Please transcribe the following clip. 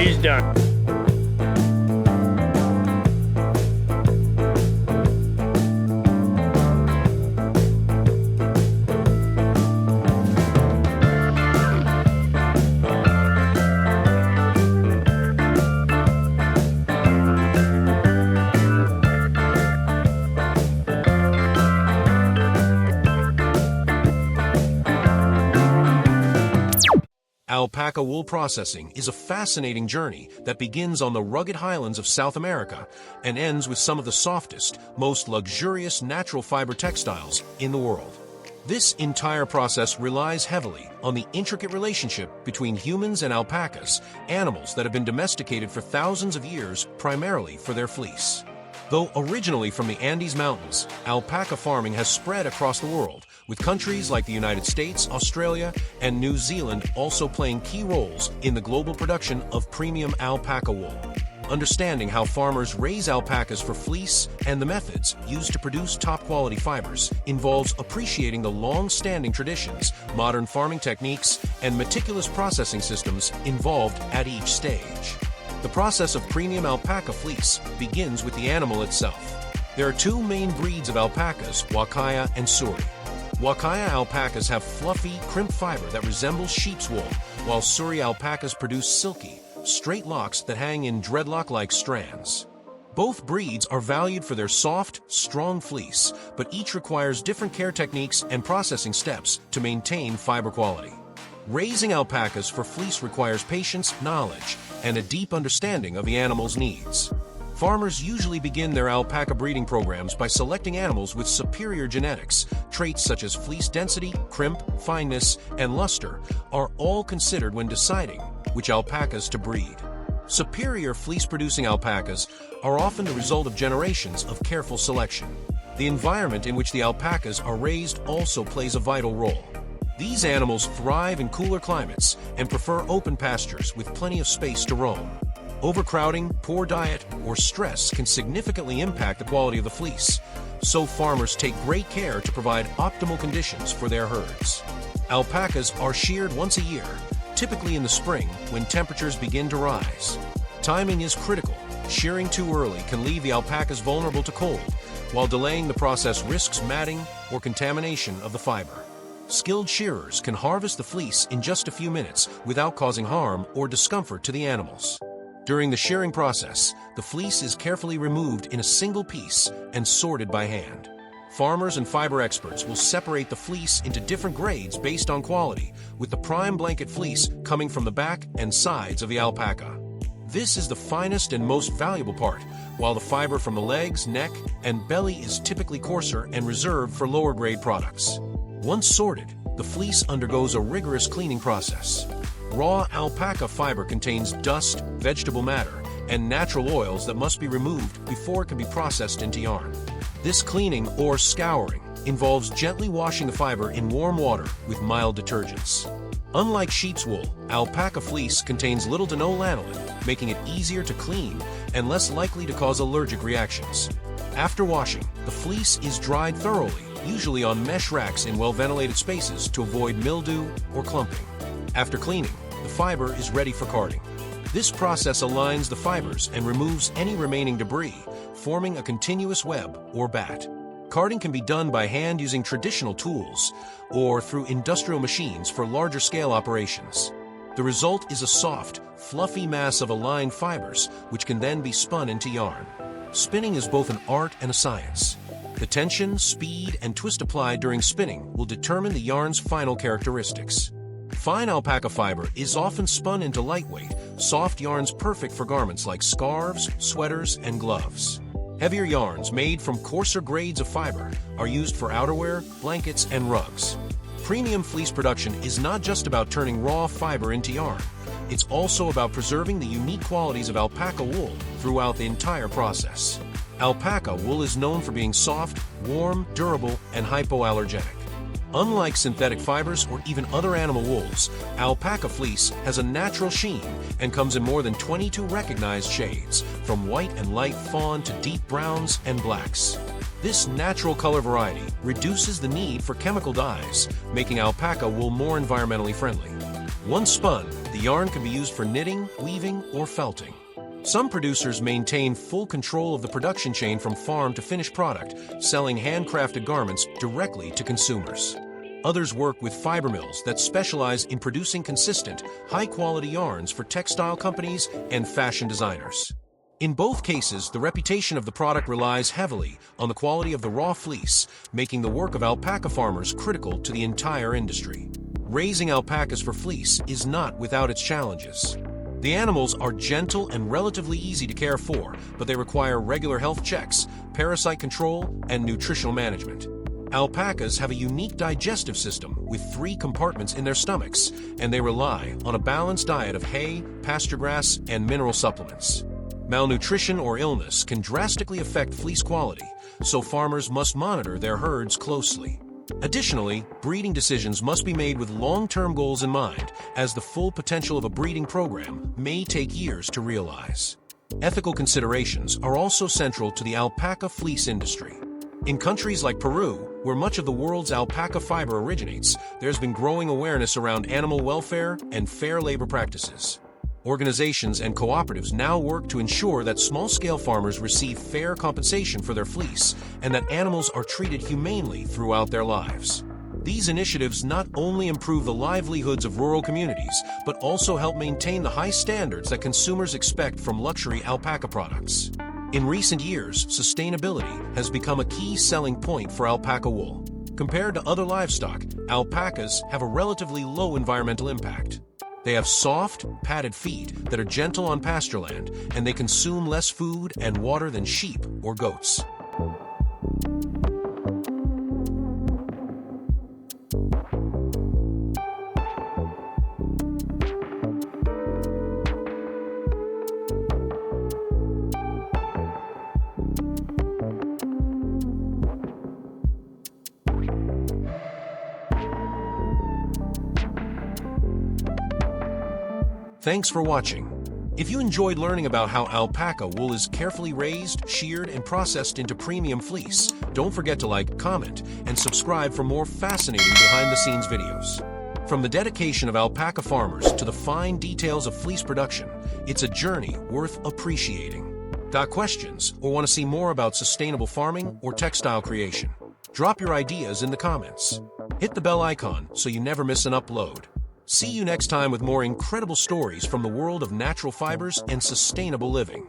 He's done. Alpaca wool processing is a fascinating journey that begins on the rugged highlands of South America and ends with some of the softest, most luxurious natural fiber textiles in the world. This entire process relies heavily on the intricate relationship between humans and alpacas, animals that have been domesticated for thousands of years primarily for their fleece. Though originally from the Andes Mountains, alpaca farming has spread across the world, with countries like the United States, Australia, and New Zealand also playing key roles in the global production of premium alpaca wool. Understanding how farmers raise alpacas for fleece and the methods used to produce top-quality fibers involves appreciating the long-standing traditions, modern farming techniques, and meticulous processing systems involved at each stage. The process of premium alpaca fleece begins with the animal itself. There are two main breeds of alpacas, Huacaya and Suri. Huacaya alpacas have fluffy, crimped fiber that resembles sheep's wool, while Suri alpacas produce silky, straight locks that hang in dreadlock-like strands. Both breeds are valued for their soft, strong fleece, but each requires different care techniques and processing steps to maintain fiber quality. Raising alpacas for fleece requires patience, knowledge, and a deep understanding of the animal's needs. Farmers usually begin their alpaca breeding programs by selecting animals with superior genetics. Traits such as fleece density, crimp, fineness, and luster are all considered when deciding which alpacas to breed. Superior fleece-producing alpacas are often the result of generations of careful selection. The environment in which the alpacas are raised also plays a vital role. These animals thrive in cooler climates and prefer open pastures with plenty of space to roam. Overcrowding, poor diet, or stress can significantly impact the quality of the fleece, so farmers take great care to provide optimal conditions for their herds. Alpacas are sheared once a year, typically in the spring when temperatures begin to rise. Timing is critical. Shearing too early can leave the alpacas vulnerable to cold, while delaying the process risks matting or contamination of the fiber. Skilled shearers can harvest the fleece in just a few minutes without causing harm or discomfort to the animals. During the shearing process, the fleece is carefully removed in a single piece and sorted by hand. Farmers and fiber experts will separate the fleece into different grades based on quality, with the prime blanket fleece coming from the back and sides of the alpaca. This is the finest and most valuable part, while the fiber from the legs, neck, and belly is typically coarser and reserved for lower-grade products. Once sorted, the fleece undergoes a rigorous cleaning process. Raw alpaca fiber contains dust, vegetable matter, and natural oils that must be removed before it can be processed into yarn. This cleaning, or scouring, involves gently washing the fiber in warm water with mild detergents. Unlike sheep's wool, alpaca fleece contains little to no lanolin, making it easier to clean and less likely to cause allergic reactions. After washing, the fleece is dried thoroughly, usually on mesh racks in well-ventilated spaces to avoid mildew or clumping. After cleaning, the fiber is ready for carding. This process aligns the fibers and removes any remaining debris, forming a continuous web or bat. Carding can be done by hand using traditional tools or through industrial machines for larger-scale operations. The result is a soft, fluffy mass of aligned fibers, which can then be spun into yarn. Spinning is both an art and a science. The tension, speed, and twist applied during spinning will determine the yarn's final characteristics. Fine alpaca fiber is often spun into lightweight, soft yarns perfect for garments like scarves, sweaters, and gloves. Heavier yarns made from coarser grades of fiber are used for outerwear, blankets, and rugs. Premium fleece production is not just about turning raw fiber into yarn. It's also about preserving the unique qualities of alpaca wool throughout the entire process. Alpaca wool is known for being soft, warm, durable, and hypoallergenic. Unlike synthetic fibers or even other animal wools, alpaca fleece has a natural sheen and comes in more than 22 recognized shades, from white and light fawn to deep browns and blacks. This natural color variety reduces the need for chemical dyes, making alpaca wool more environmentally friendly. Once spun, The yarn can be used for knitting, weaving, or felting. Some producers maintain full control of the production chain from farm to finished product, selling handcrafted garments directly to consumers. Others work with fiber mills that specialize in producing consistent, high-quality yarns for textile companies and fashion designers. In both cases, the reputation of the product relies heavily on the quality of the raw fleece, making the work of alpaca farmers critical to the entire industry. Raising alpacas for fleece is not without its challenges. The animals are gentle and relatively easy to care for, but they require regular health checks, parasite control, and nutritional management. Alpacas have a unique digestive system with 3 compartments in their stomachs, and they rely on a balanced diet of hay, pasture grass, and mineral supplements. Malnutrition or illness can drastically affect fleece quality, so farmers must monitor their herds closely. Additionally, breeding decisions must be made with long-term goals in mind, as the full potential of a breeding program may take years to realize. Ethical considerations are also central to the alpaca fleece industry. In countries like Peru, where much of the world's alpaca fiber originates, there's been growing awareness around animal welfare and fair labor practices. Organizations and cooperatives now work to ensure that small-scale farmers receive fair compensation for their fleece and that animals are treated humanely throughout their lives. These initiatives not only improve the livelihoods of rural communities, but also help maintain the high standards that consumers expect from luxury alpaca products. In recent years, sustainability has become a key selling point for alpaca wool. Compared to other livestock, alpacas have a relatively low environmental impact. They have soft, padded feet that are gentle on pastureland, and they consume less food and water than sheep or goats. Thanks for watching. If you enjoyed learning about how alpaca wool is carefully raised, sheared, and processed into premium fleece, don't forget to like, comment, and subscribe for more fascinating behind-the-scenes videos. From the dedication of alpaca farmers to the fine details of fleece production, it's a journey worth appreciating. Got questions or want to see more about sustainable farming or textile creation? Drop your ideas in the comments. Hit the bell icon so you never miss an upload. See you next time with more incredible stories from the world of natural fibers and sustainable living.